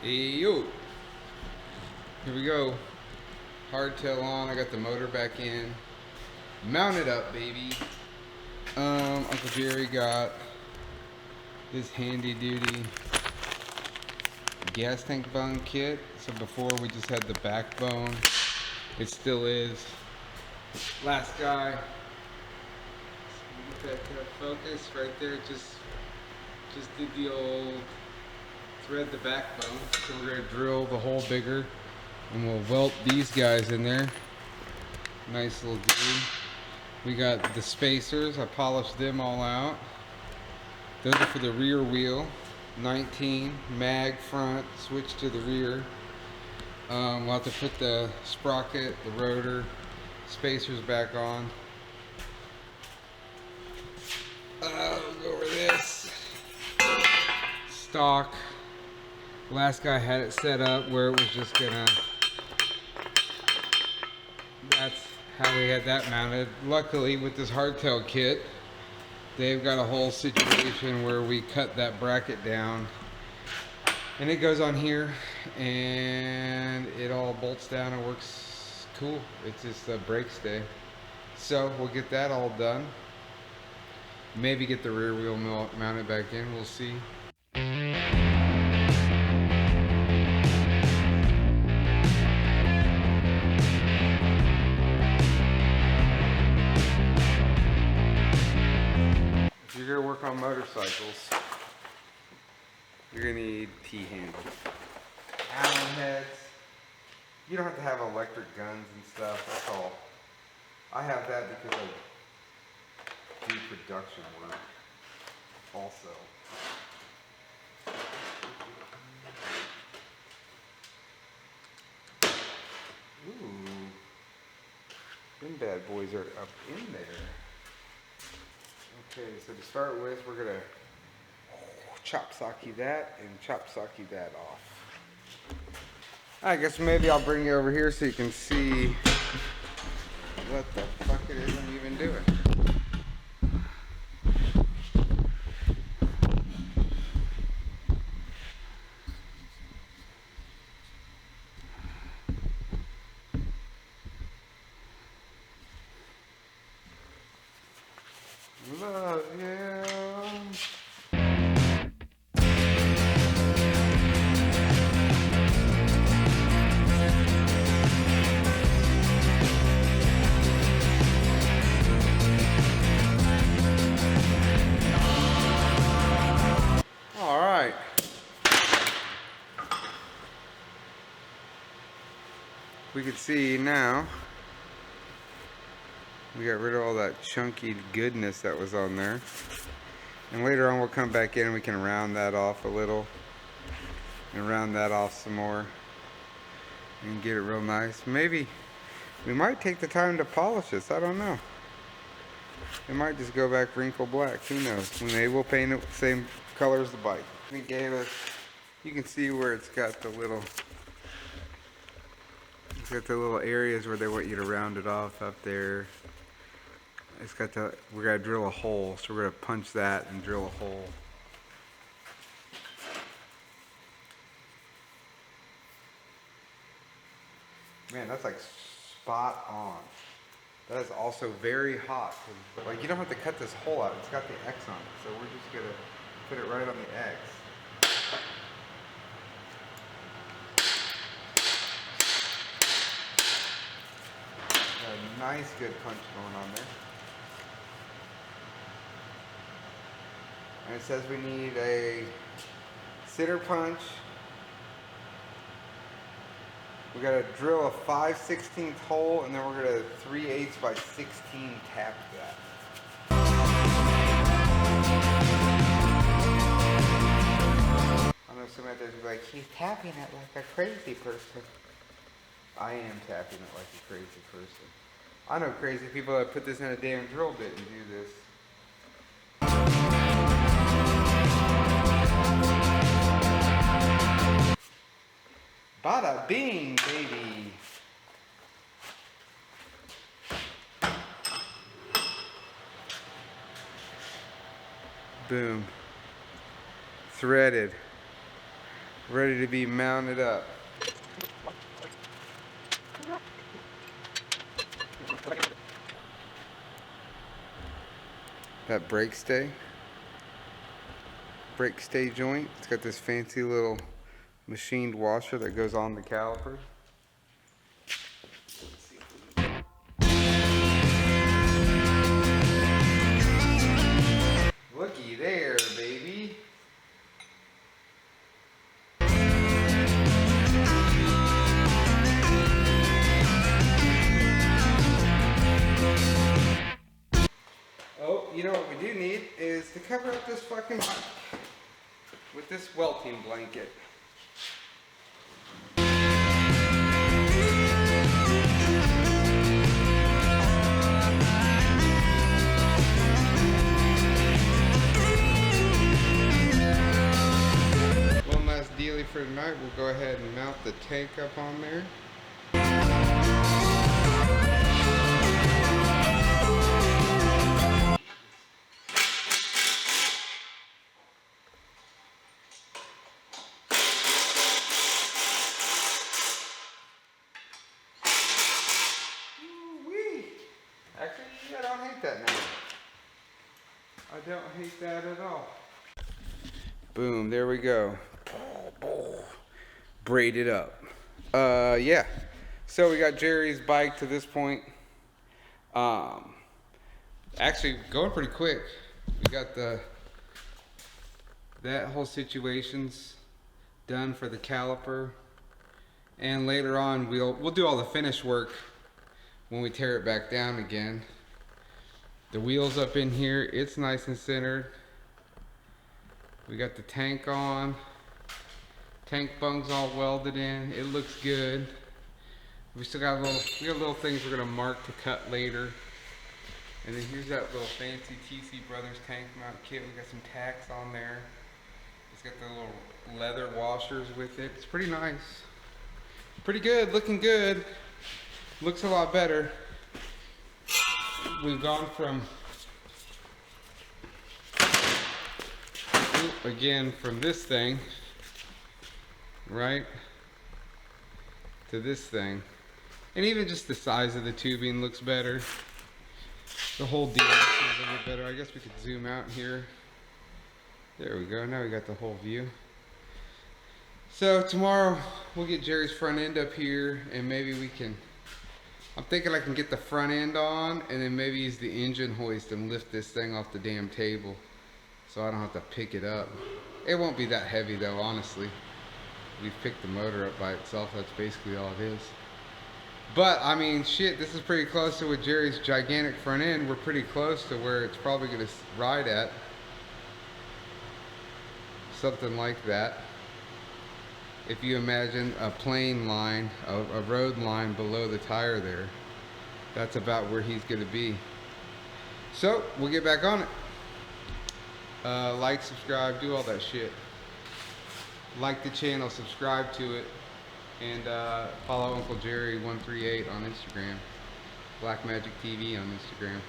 Hey yo, here we go. Hardtail on. I got the motor back in. Mounted up, baby. Uncle Jerry got this handy duty gas tank bung kit. So before we just had the backbone. It still is. Last guy. Get that focus right there. Just did the old thread the backbone. So we're gonna drill the hole bigger, and we'll welt these guys in there. Nice little dude. We got the spacers. I polished them all out. Those are for the rear wheel. 19 mag front, switch to the rear. We'll have to put the sprocket, the rotor, spacers back on. We'll go over this. Stock. Last guy had it set up where it was just gonna. That's how we had that mounted. Luckily, with this hardtail kit, they've got a whole situation where we cut that bracket down and it goes on here and it all bolts down and works cool. It's just a brake stay. So we'll get that all done. Maybe get the rear wheel mounted back in. We'll see. If you're gonna work on motorcycles, you're gonna need T-handles, Allen heads. You don't have to have electric guns and stuff, that's all. I have that because I do production work also. Ooh, them bad boys are up in there. Okay, so to start with, we're gonna chop socky that and chop socky that off. I guess maybe I'll bring you over here so you can see what the fuck it is I'm even doing. Love you. All right. We can see now we got rid of all that chunky goodness that was on there. And later on we'll come back in and we can round that off a little. And round that off some more. And get it real nice. Maybe we might take the time to polish this. I don't know. It might just go back wrinkle black. Who knows? Maybe we'll paint it the same color as the bike. We gave us, you can see where it's got the little areas where they want you to round it off up there. It's got the, we're gonna drill a hole, so we're gonna punch that and drill a hole. Man, that's like spot on. That is also very hot. Like, you don't have to cut this hole out. It's got the X on it, so we're just gonna put it right on the X. Got a nice good punch going on there. And it says we need a center punch. We gotta drill a 5/16 hole, and then we're gonna 3/8 by 16 tap that. I know somebody out there's gonna be like, he's tapping it like a crazy person. I am tapping it like a crazy person. I know crazy people that put this in a damn drill bit and do this. Bada bing, baby. Boom. Threaded. ready to be mounted up. That brake stay joint, it's got this fancy little machined washer that goes on the caliper. Looky there, baby. Oh, you know what we do need is to cover up this fucking bike with this welting blanket. One last dealie for tonight, we'll go ahead and mount the tank up on there. Actually, I don't hate that now. I don't hate that at all. Boom, there we go. Braided up. Yeah. So we got Jerry's bike to this point. Actually going pretty quick. We got that whole situation's done for the caliper. And later on we'll do all the finish work when we tear it back down again. The wheels up in here, it's nice and centered. We got the tank on. Tank bungs all welded in. It looks good. We still got little things we're gonna mark to cut later. And then here's that little fancy TC Brothers tank mount kit. We got some tacks on there. It's got the little leather washers with it. It's pretty nice. Pretty good, looking good. Looks a lot better. We've gone from this thing, right, to this thing. And even just the size of the tubing looks better. The whole deal looks a little bit better. I guess we could zoom out here. There we go, now we got the whole view. So tomorrow we'll get Jerry's front end up here, and maybe we can, I'm thinking I can get the front end on and then maybe use the engine hoist and lift this thing off the damn table so I don't have to pick it up. It won't be that heavy though, honestly. We've picked the motor up by itself, that's basically all it is. But I mean, shit, this is pretty close to with Jerry's gigantic front end. We're pretty close to where it's probably gonna ride at. Something like that. If you imagine a plane line, a road line below the tire there, that's about where he's gonna be. So, we'll get back on it. Like, subscribe, do all that shit. Like the channel, subscribe to it, and follow Uncle Jerry 138 on Instagram. Black Magic TV on Instagram.